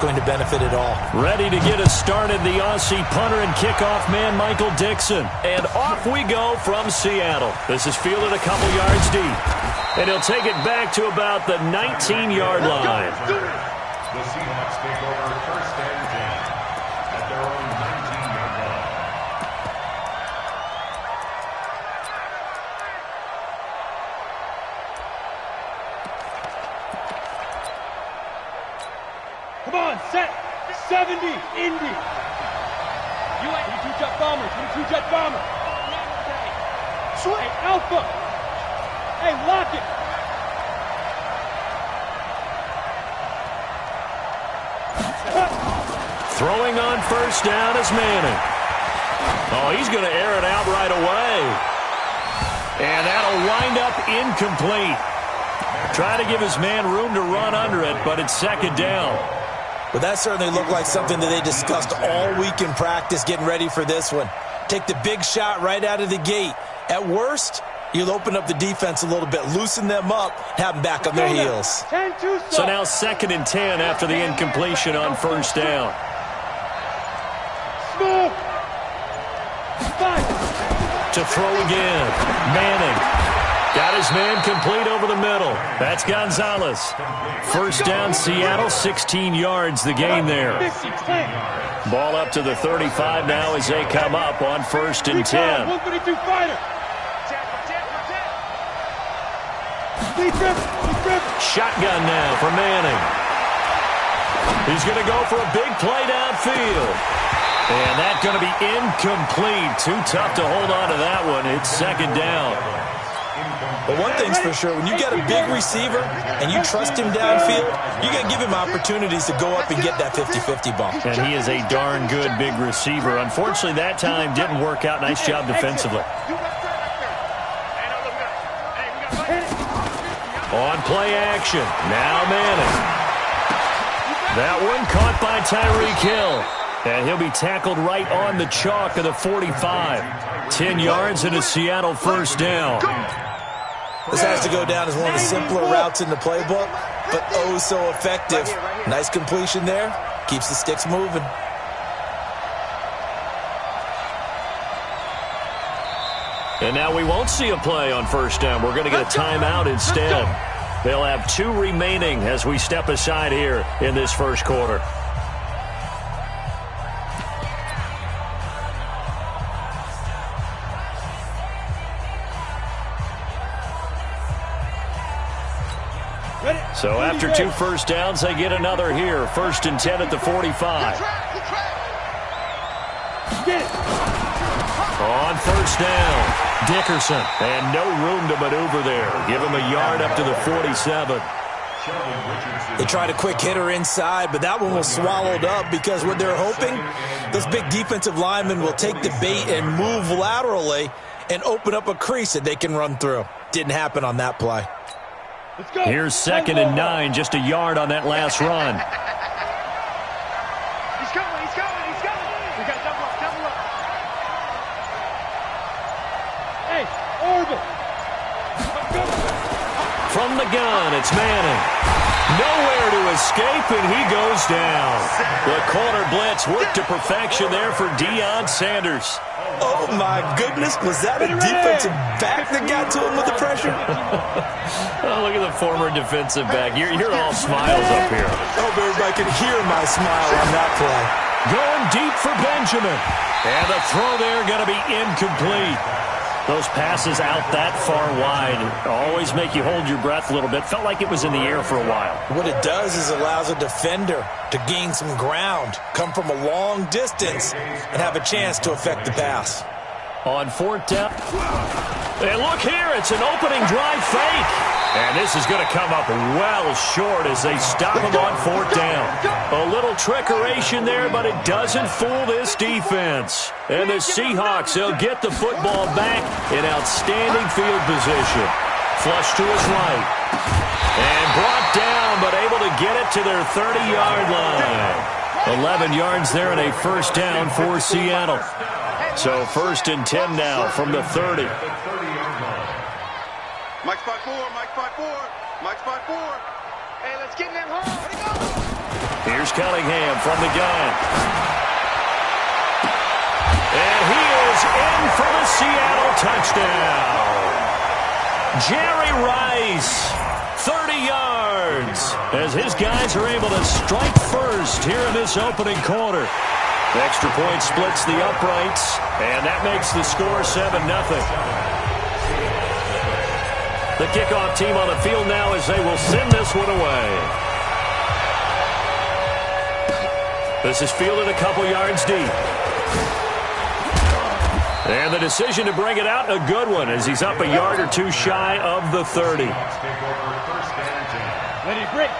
going to benefit at all. Ready to get us started, the Aussie punter and kickoff man, Michael Dixon. And off we go from Seattle. This is fielded a couple yards deep. And he'll take it back to about the 19-yard line. The Seahawks take over first and 10 at their own 19-yard line. Come on, set. 70, Indy. You ain't 22 jet bomber, 22 jet bomber. Hey, Alpha. Hey, lock it. Throwing on first down is Manning. Oh, he's going to air it out right away. And that'll wind up incomplete. Try to give his man room to run under it, but it's second down. But that certainly looked like something that they discussed all week in practice, getting ready for this one. Take the big shot right out of the gate. At worst, you'll open up the defense a little bit, loosen them up, have them back on their heels. So now second and 10 after the incompletion on first down. Smoke. To throw again. Manning. Got his man complete over the middle. That's Gonzalez. First down, Seattle, 16 yards the gain there. Ball up to the 35 now as they come up on first and 10. Shotgun now for Manning. He's going to go for a big play downfield. And that's going to be incomplete. Too tough to hold on to that one. It's second down. But one thing's for sure, when you got a big receiver and you trust him downfield, you got to give him opportunities to go up and get that 50-50 bump. And he is a darn good big receiver. Unfortunately, that time didn't work out. Nice job defensively. On play action. Now Manning. That one caught by Tyreek Hill. And he'll be tackled right on the chalk of the 45. 10 yards and a Seattle first down. This has to go down as one of the simpler routes in the playbook, but oh so effective. Nice completion there. Keeps the sticks moving. And now we won't see a play on first down. We're going to get a timeout instead. They'll have 2 remaining as we step aside here in this first quarter. So after 2 first downs, they get another here. First and 10 at the 45. On first down, Dickerson. And no room to maneuver there. Give him a yard up to the 47. They tried a quick hitter inside, but that one was swallowed up because what they're hoping, those big defensive linemen will take the bait and move laterally and open up a crease that they can run through. Didn't happen on that play. Here's second and 9, just a yard on that last run. He's coming. We got to double up. Hey, Orville. From the gun, it's Manning. Nowhere to escape, and he goes down. The corner blitz worked to perfection there for Deion Sanders. Oh, my goodness. Was that a defensive back that got to him with the pressure? Oh, look at the former defensive back. You're all smiles up here. I hope everybody can hear my smile on that play. Going deep for Benjamin. And the throw there going to be incomplete. Those passes out that far wide always make you hold your breath a little bit. Felt like it was in the air for a while. What it does is allows a defender to gain some ground, come from a long distance, and have a chance to affect the pass. On fourth down. And look here, it's an opening drive fake. And this is going to come up well short as they stop him on fourth down. A little trickeration there, but it doesn't fool this defense. And the Seahawks, they'll get the football back in outstanding field position. Flush to his right. And brought down, but able to get it to their 30-yard line. 11 yards there and a first down for Seattle. So first and 10 now from the 30. Mike spot 4. Hey, let's get them home. Here's Cunningham from the gun. And he is in for the Seattle touchdown. Jerry Rice, 30 yards, as his guys are able to strike first here in this opening quarter. The extra point splits the uprights, and that makes the score 7-0. The kickoff team on the field now as they will send this one away. This is fielded a couple yards deep. And the decision to bring it out, a good one, as he's up a yard or two shy of the 30.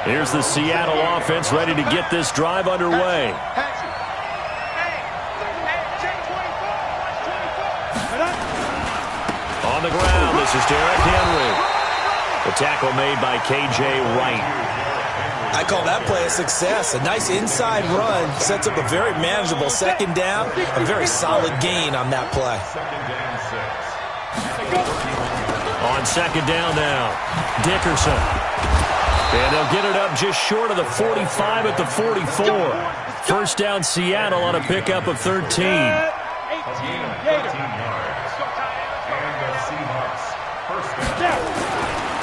Here's the Seattle offense ready to get this drive underway. On the ground, this is Derrick Henry. The tackle made by K.J. Wright. I call that play a success. A nice inside run sets up a very manageable second down. A very solid gain on that play. On second down now, Dickerson. And they'll get it up just short of the 45 at the 44. First down Seattle on a pickup of 13.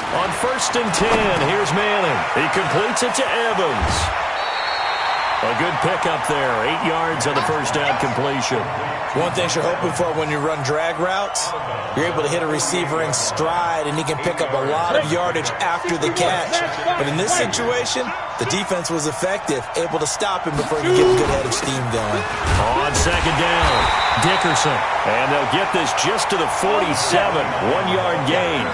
On first and 10, here's Manning. He completes it to Evans. A good pickup there, 8 yards on the first down completion. One thing you're hoping for when you run drag routes, you're able to hit a receiver in stride, and he can pick up a lot of yardage after the catch. But in this situation, the defense was effective, able to stop him before he could get a good head of steam going. On second down, Dickerson. And they'll get this just to the 47, 1-yard gain.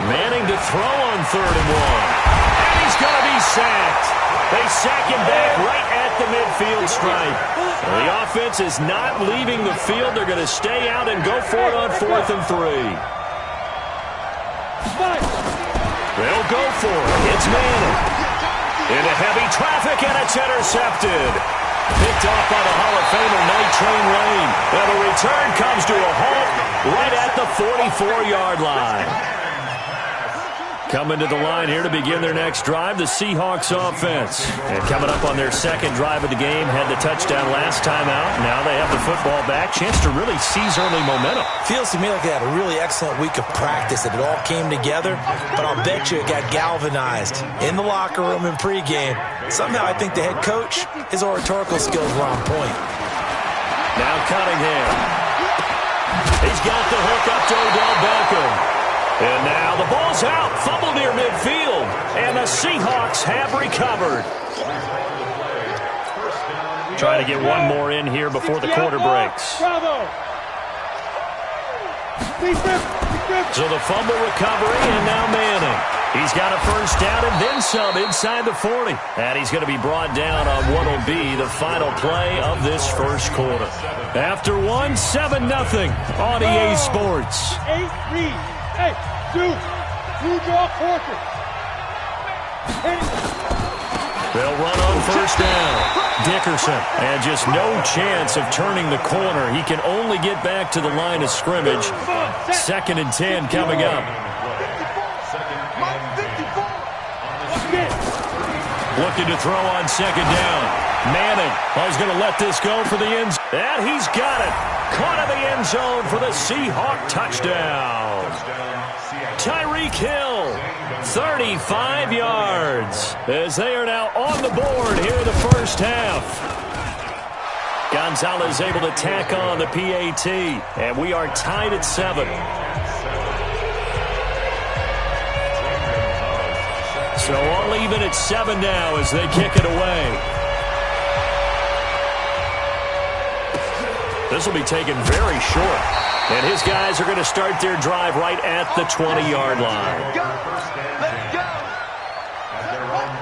Manning to throw on 3rd and 1. And he's going to be sacked. They sack him back right at the midfield stripe. The offense is not leaving the field. They're going to stay out and go for it on 4th and 3. They'll go for it. It's Manning. Into heavy traffic, and it's intercepted. Picked off by the Hall of Famer Night Train Lane. And the return comes to a halt right at the 44-yard line. Coming to the line here to begin their next drive, the Seahawks offense. And coming up on their second drive of the game, had the touchdown last time out. Now they have the football back. Chance to really seize early momentum. Feels to me like they had a really excellent week of practice, and it all came together. But I'll bet you it got galvanized in the locker room and pregame. Somehow I think the head coach, his oratorical skills were on point. Now Cunningham. He's got the hook up to Odell Beckham. And now the ball's out, fumble near midfield, and the Seahawks have recovered. Trying to get one more in here before the quarter breaks. So the fumble recovery, and now Manning. He's got a first down and then some inside the 40. And he's going to be brought down on what will be the final play of this first quarter. After 7-0 on EA Sports. Hey, two draw quarter. They'll run on first down. Dickerson, and just no chance of turning the corner. He can only get back to the line of scrimmage. 2nd and 10 coming up. Looking to throw on second down. Manning, he's going to let this go for the end zone. And he's got it. Caught in the end zone for the Seahawk touchdown. Tyreek Hill, 35 yards, as they are now on the board here in the first half. Gonzalez able to tack on the PAT, and we are tied at 7. So all even at 7 now as they kick it away. This will be taken very short. And his guys are going to start their drive right at the 20-yard line.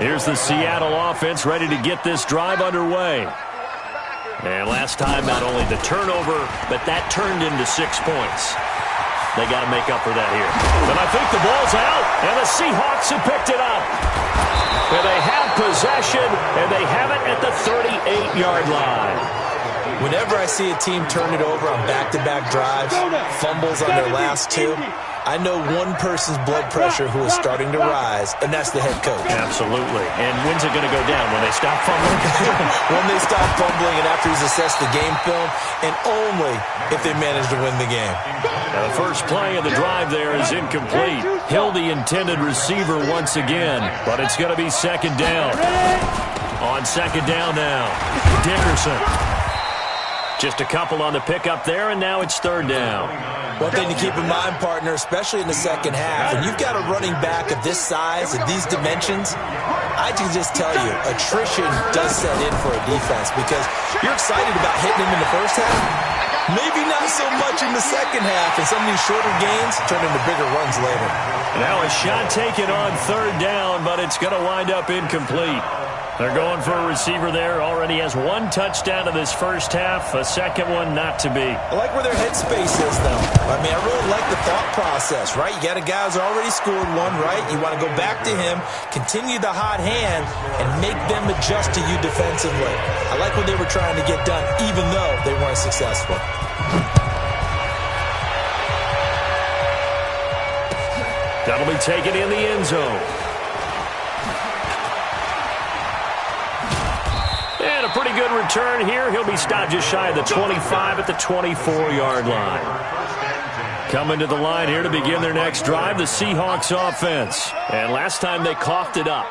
Here's the Seattle offense ready to get this drive underway. And last time, not only the turnover, but that turned into 6 points. They got to make up for that here. But I think the ball's out, and the Seahawks have picked it up. And they have possession, and they have it at the 38-yard line. Whenever I see a team turn it over on back-to-back drives, fumbles on their last 2, I know one person's blood pressure who is starting to rise, and that's the head coach. Absolutely. And when's it going to go down? When they stop fumbling? When they stop fumbling and after he's assessed the game film, and only if they manage to win the game. Now the first play of the drive there is incomplete. Hill, the intended receiver once again, but it's going to be second down. On second down now, Dickerson. Just a couple on the pickup there, and now it's third down. One thing to keep in mind, partner, especially in the second half, when you've got a running back of this size and these dimensions, I can just tell you, attrition does set in for a defense because you're excited about hitting him in the first half. Maybe not so much in the second half, and some of these shorter gains turn into bigger runs later. Now a shot taken on third down, but it's going to wind up incomplete. They're going for a receiver there. Already has one touchdown in this first half. A second one not to be. I like where their headspace is, though. I mean, I really like the thought process, right? You got a guy who's already scored one, right? You want to go back to him, continue the hot hand, and make them adjust to you defensively. I like what they were trying to get done, even though they weren't successful. That'll be taken in the end zone. And a pretty good return here. He'll be stopped just shy of the 25 at the 24-yard line. Coming to the line here to begin their next drive, the Seahawks offense. And last time they coughed it up,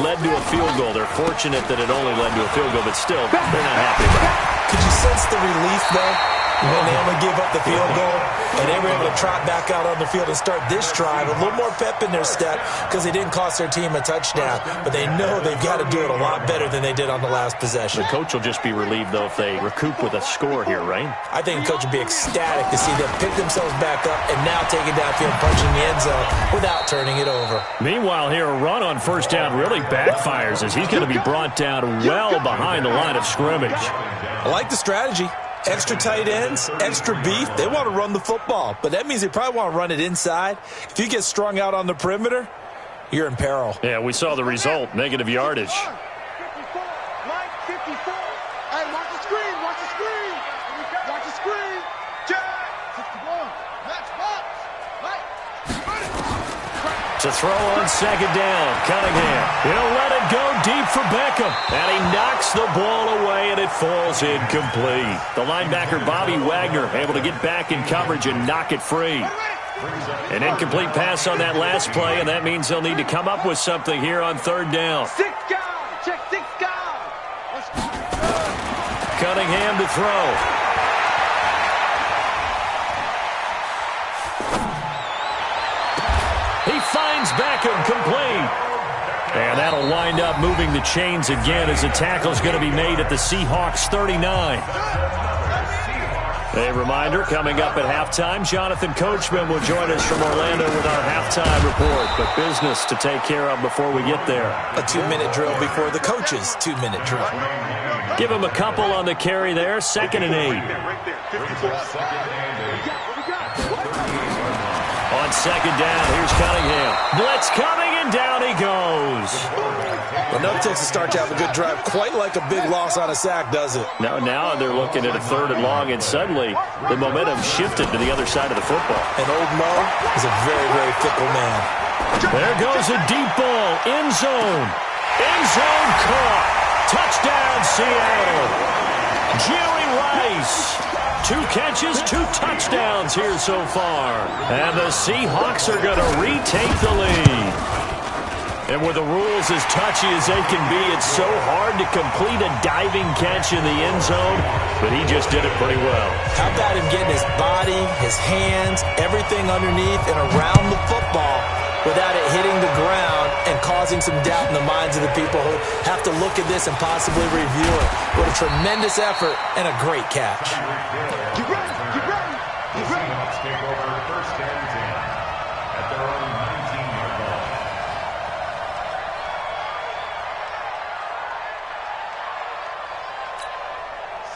led to a field goal. They're fortunate that it only led to a field goal, but still, they're not happy about it. Could you sense the relief, though, when they only gave up the field goal and they were able to trot back out on the field and start this drive? A little more pep in their step because they didn't cost their team a touchdown, but they know they've got to do it a lot better than they did on the last possession. The coach will just be relieved, though, if they recoup with a score here, right? I think the coach will be ecstatic to see them pick themselves back up and now take it downfield, punching the end zone without turning it over. Meanwhile, here, a run on first down really backfires as he's going to be brought down well behind the line of scrimmage. I like the strategy. Extra tight ends, extra beef. They want to run the football, but that means they probably want to run it inside. If you get strung out on the perimeter, you're in peril. Yeah, we saw the result, negative yardage. 54, line 54. Hey, watch the screen, watch the screen. Watch the screen. Jack, 61. Match box. Right. To throw on second down, Cunningham. He'll let it go deep for Beckham. And he knocks the ball away, and it falls incomplete. The linebacker, Bobby Wagner, able to get back in coverage and knock it free. An incomplete pass on that last play, and that means they'll need to come up with something here on third down. 6 guys. Check 6 guys. Cunningham to throw. He finds Beckham complete. And that'll wind up moving the chains again as the tackle's going to be made at the Seahawks 39. A reminder, coming up at halftime, Jonathan Coachman will join us from Orlando with our halftime report. But business to take care of before we get there. A 2-minute drill before the coach's 2-minute drill. Give him a couple on the carry there, 2nd and 8. On second down, here's Cunningham. Blitz coming, and down he goes. Well, no takes to start to have a good drive, quite like a big loss on a sack, does it? Now they're looking at a 3rd and long, and suddenly the momentum shifted to the other side of the football. And old Mo is a very, very fickle man. There goes a deep ball, end zone. End zone caught. Touchdown, Seattle. Jerry Rice. 2 catches, 2 touchdowns here so far. And the Seahawks are going to retake the lead. And with the rules as touchy as they can be, it's so hard to complete a diving catch in the end zone, but he just did it pretty well. How about him getting his body, his hands, everything underneath and around the football without it hitting the ground and causing some doubt in the minds of the people who have to look at this and possibly review it. What a tremendous effort and a great catch. Get ready, get ready, get ready. Seahawks take over first and 10 at their own 19-yard line.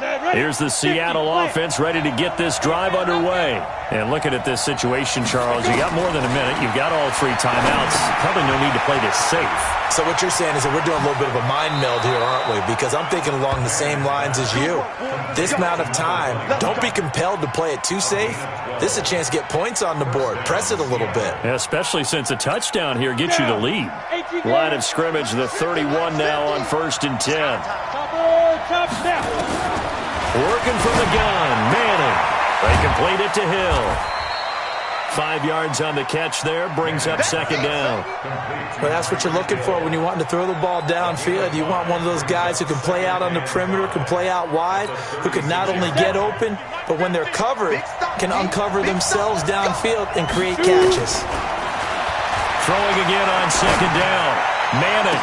Set, ready. Here's the Seattle offense ready to get this drive underway. And looking at this situation, Charles, you got more than a minute. You've got all 3 timeouts. Probably no need to play this safe. So what you're saying is that we're doing a little bit of a mind meld here, aren't we? Because I'm thinking along the same lines as you. This amount of time, don't be compelled to play it too safe. This is a chance to get points on the board. Press it a little bit. Yeah, especially since a touchdown here gets you the lead. Line of scrimmage, the 31 now on 1st and 10. Working from the gun, Manning. They complete it to Hill. 5 yards on the catch there, brings up 2nd down. Well, that's what you're looking for when you want to throw the ball downfield. You want one of those guys who can play out on the perimeter, can play out wide, who can not only get open, but when they're covered, can uncover themselves downfield and create catches. Throwing again on 2nd down. Manning.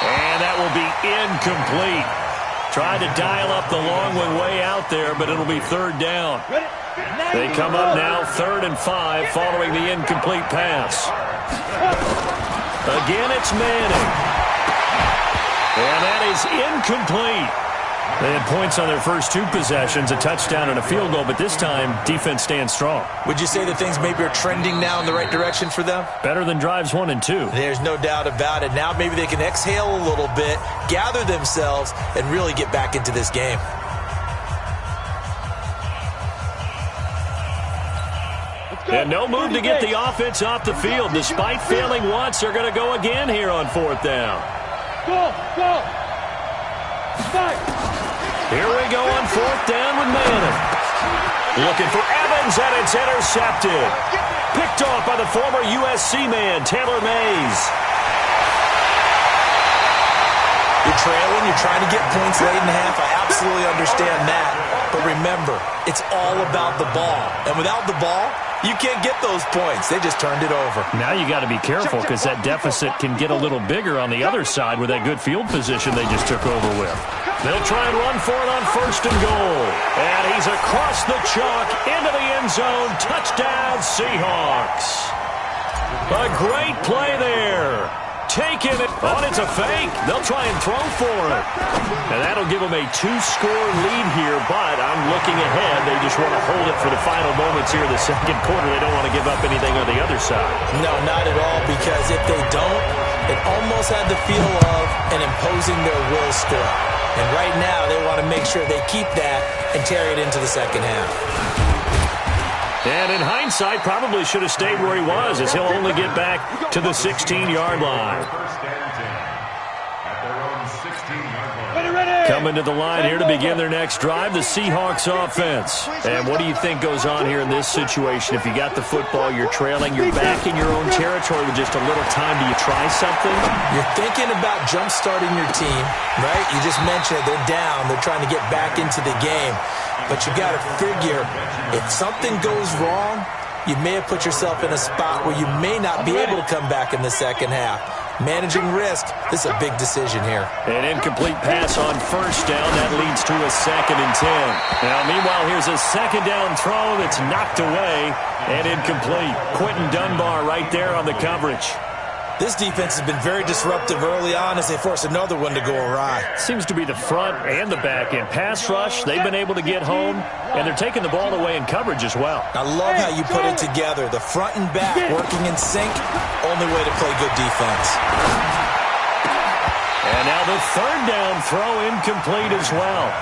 And that will be incomplete. Tried to dial up the long one way out there, but it'll be 3rd down. They come up now 3rd and 5 following the incomplete pass. Again, it's Manning. And that is incomplete. They had points on their first 2 possessions, a touchdown and a field goal, but this time, defense stands strong. Would you say that things maybe are trending now in the right direction for them? Better than drives 1 and 2. There's no doubt about it. Now maybe they can exhale a little bit, gather themselves, and really get back into this game. And no move to get the offense off the field. Despite failing once, they're going to go again here on 4th down. Go! Here we go on 4th down with Manning. Looking for Evans, and it's intercepted. Picked off by the former USC man, Taylor Mays. You're trailing, you're trying to get points late in the half. I absolutely understand that. But remember, it's all about the ball. And without the ball, you can't get those points. They just turned it over. Now you got to be careful because that deficit can get a little bigger on the other side with that good field position they just took over with. They'll try and run for it on 1st and goal. And he's across the chalk into the end zone. Touchdown, Seahawks. A great play there. Taking it. Oh, it's a fake. They'll try and throw for it. And that'll give them a 2-score lead here, but I'm looking ahead. They just want to hold it for the final moments here in the 2nd quarter. They don't want to give up anything on the other side. No, not at all, because if they don't, it almost had the feel of an imposing their will score. And right now, they want to make sure they keep that and carry it into the 2nd half. And in hindsight, probably should have stayed where he was, as he'll only get back to the 16-yard line. Coming to the line here to begin their next drive, the Seahawks offense. And what do you think goes on here in this situation? If you got the football, you're trailing, you're back in your own territory with just a little time. Do you try something? You're thinking about jump-starting your team, right? You just mentioned it. They're down. They're trying to get back into the game. But you got to figure, if something goes wrong, you may have put yourself in a spot where you may not be able to come back in the 2nd half. Managing risk, this is a big decision here. An incomplete pass on 1st down. That leads to a 2nd and 10. Now, meanwhile, here's a 2nd down throw that's knocked away and incomplete. Quentin Dunbar right there on the coverage. This defense has been very disruptive early on as they force another one to go awry. Seems to be the front and the back end. Pass rush, they've been able to get home, and they're taking the ball away in coverage as well. I love how you put it together. The front and back working in sync, only way to play good defense. And now the 3rd down throw incomplete as well.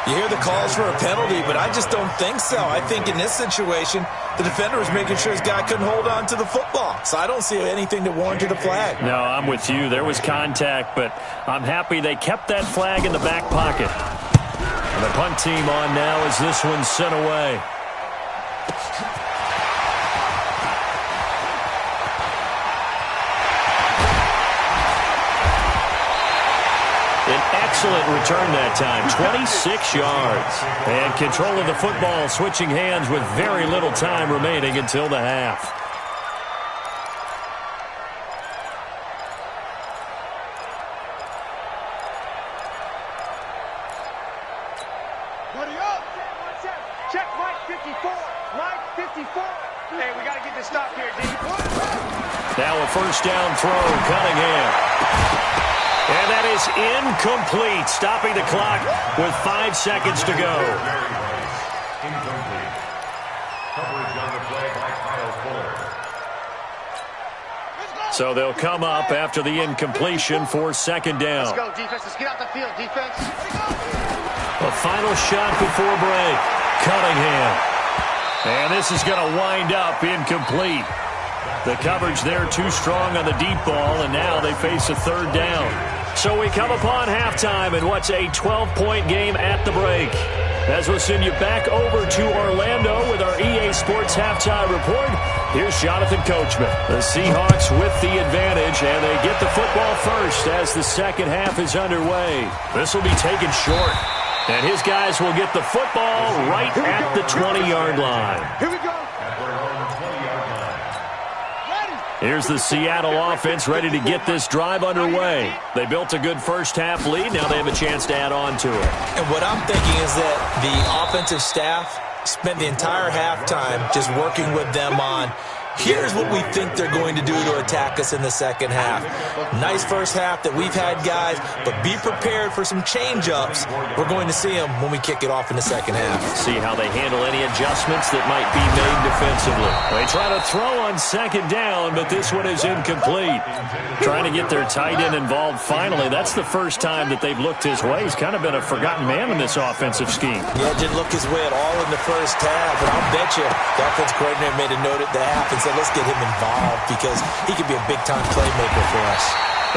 You hear the calls for a penalty, but I just don't think so. I think in this situation, the defender was making sure his guy couldn't hold on to the football. So I don't see anything that warranted a flag. No, I'm with you. There was contact, but I'm happy they kept that flag in the back pocket. And the punt team on now as this one's sent away. Excellent return that time, 26 yards. And control of the football, switching hands with very little time remaining until the half. Buddy up! Check Mike 54. Mike 54. Hey, we got to get this stop here, D. Now a 1st down throw, Cunningham. And that is incomplete, stopping the clock with 5 seconds to go. Incomplete. Coverage on the play by Kyle Fuller. So they'll come up after the incompletion for second down. Let's go, defense. Let's get out the field, defense. A final shot before break. Cunningham. And this is going to wind up incomplete. The coverage there too strong on the deep ball, and now they face a third down. So we come upon halftime in what's a 12-point game at the break. As we'll send you back over to Orlando with our EA Sports Halftime Report, here's Jonathan Coachman. The Seahawks with the advantage, and they get the football first as the second half is underway. This will be taken short, and his guys will get the football right at the 20-yard line. Here we go. Here's the Seattle offense ready to get this drive underway. They built a good first half lead. Now they have a chance to add on to it. And what I'm thinking is that the offensive staff spent the entire halftime just working with them on, here's what we think they're going to do to attack us in the second half. Nice first half that we've had, guys, but be prepared for some change-ups. We're going to see them when we kick it off in the second half. See how they handle any adjustments that might be made defensively. They try to throw on second down, but this one is incomplete. Trying to get their tight end involved finally. That's the first time that they've looked his way. He's kind of been a forgotten man in this offensive scheme. Yeah, didn't look his way at all in the first half, and I'll bet you the offensive coordinator made a note at the half and said, let's get him involved because he could be a big-time playmaker for us.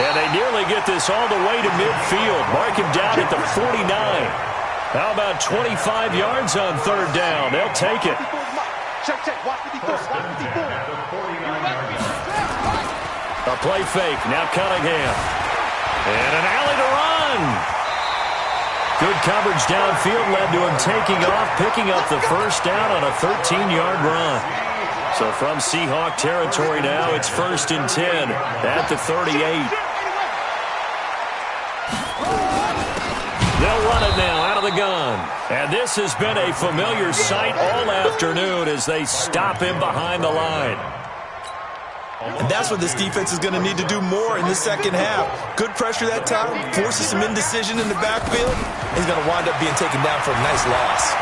And they nearly get this all the way to midfield. Mark him down at the 49. How about 25 yards on third down? They'll take it. Check. Watch 54. Watch 54. A play fake. Now Cunningham. And an alley to run. Good coverage downfield led to him taking off, picking up the first down on a 13-yard run. So from Seahawk territory now, it's 1st and 10 at the 38. They'll run it now out of the gun. And this has been a familiar sight all afternoon as they stop him behind the line. And that's what this defense is going to need to do more in the second half. Good pressure that time, forces some indecision in the backfield. He's going to wind up being taken down for a nice loss.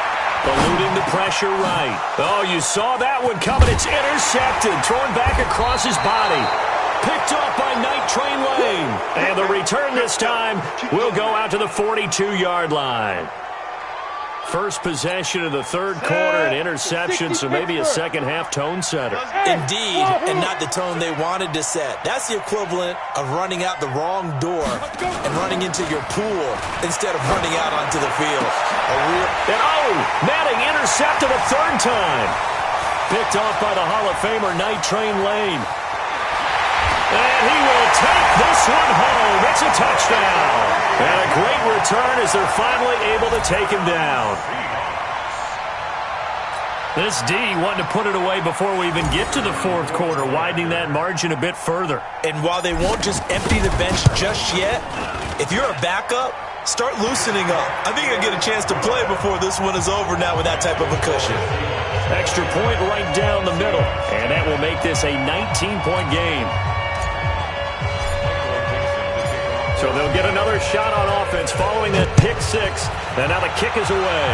Eluding the pressure right. Oh, you saw that one coming. It's intercepted. Thrown back across his body. Picked off by Night Train Lane. And the return this time will go out to the 42-yard line. First possession of the third quarter, an interception, so maybe a second-half tone setter. Indeed, and not the tone they wanted to set. That's the equivalent of running out the wrong door and running into your pool instead of running out onto the field. Manning intercepted a third time. Picked off by the Hall of Famer Night Train Lane. And he will take this one home. It's a touchdown. And a great return as they're finally able to take him down. This D wanting to put it away before we even get to the fourth quarter, widening that margin a bit further. And while they won't just empty the bench just yet, if you're a backup, start loosening up. I think you'll get a chance to play before this one is over now with that type of a cushion. Extra point right down the middle. And that will make this a 19-point game. So they'll get another shot on offense following that pick six. And now the kick is away.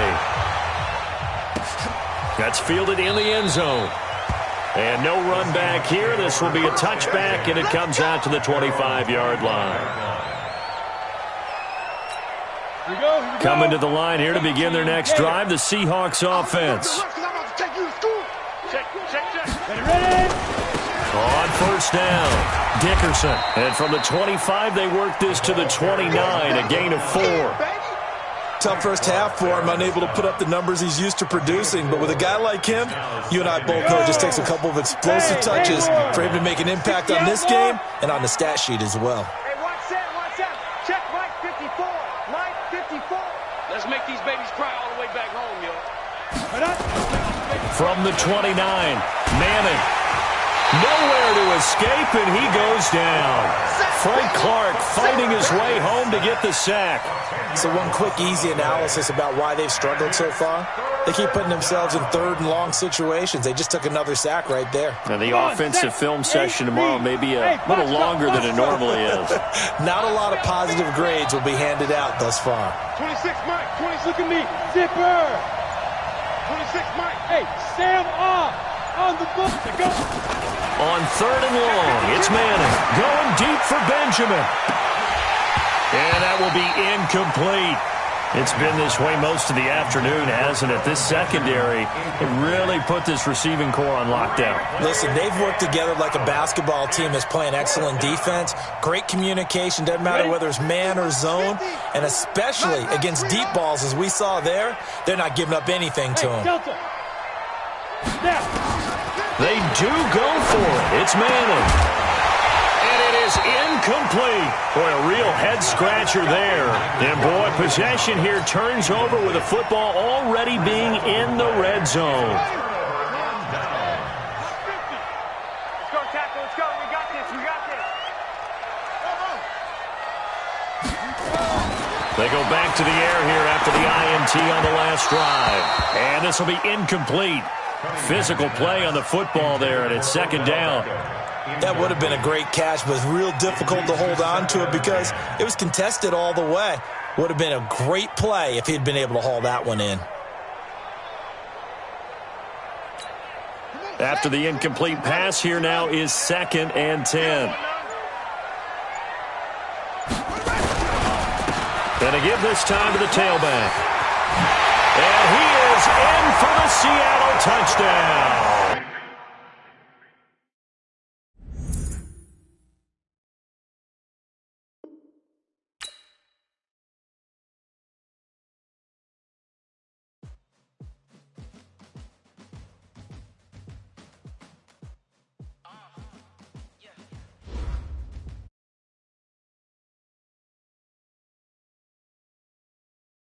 That's fielded in the end zone. And no run back here. This will be a touchback, and it comes out to the 25-yard line. Coming to the line here to begin their next drive, the Seahawks offense. On first down, Dickerson. And from the 25, they work this to the 29, a gain of 4. Tough first half for him, unable to put up the numbers he's used to producing. But with a guy like him, you and I both know it just takes a couple of explosive touches for him to make an impact on this game and on the stat sheet as well. Hey, watch that. Check Mike 54. Mike 54. Let's make these babies cry all the way back home, yo. From the 29, Manning. Nowhere to escape, and he goes down. Frank Clark fighting his way home to get the sack. So one quick, easy analysis about why they've struggled so far. They keep putting themselves in third and long situations. They just took another sack right there. And the offensive film session tomorrow may be a little longer than it normally is. Not a lot of positive grades will be handed out thus far. 26, Mike. 26, look at me. Zipper. 26, Mike. Hey, Sam off. On the book. Go. On third and long, it's Manning going deep for Benjamin. And that will be incomplete. It's been this way most of the afternoon, hasn't it? This secondary really put this receiving core on lockdown. Listen, they've worked together like a basketball team that's playing excellent defense. Great communication, doesn't matter whether it's man or zone. And especially against deep balls, as we saw there, they're not giving up anything to them. They do go for it. It's Manning. And it is incomplete. Boy, a real head-scratcher there. And, boy, possession here turns over with the football already being in the red zone. Let's go, tackle. Let's go. We got this. We got this. They go back to the air here after the INT on the last drive. And this will be incomplete. Physical play on the football there, and it's second down. That would have been a great catch, but it's real difficult to hold on to it because it was contested all the way. Would have been a great play if he'd been able to haul that one in. After the incomplete pass, here now is 2nd and 10. Gonna give this time to the tailback. And he is in for the Seattle touchdown.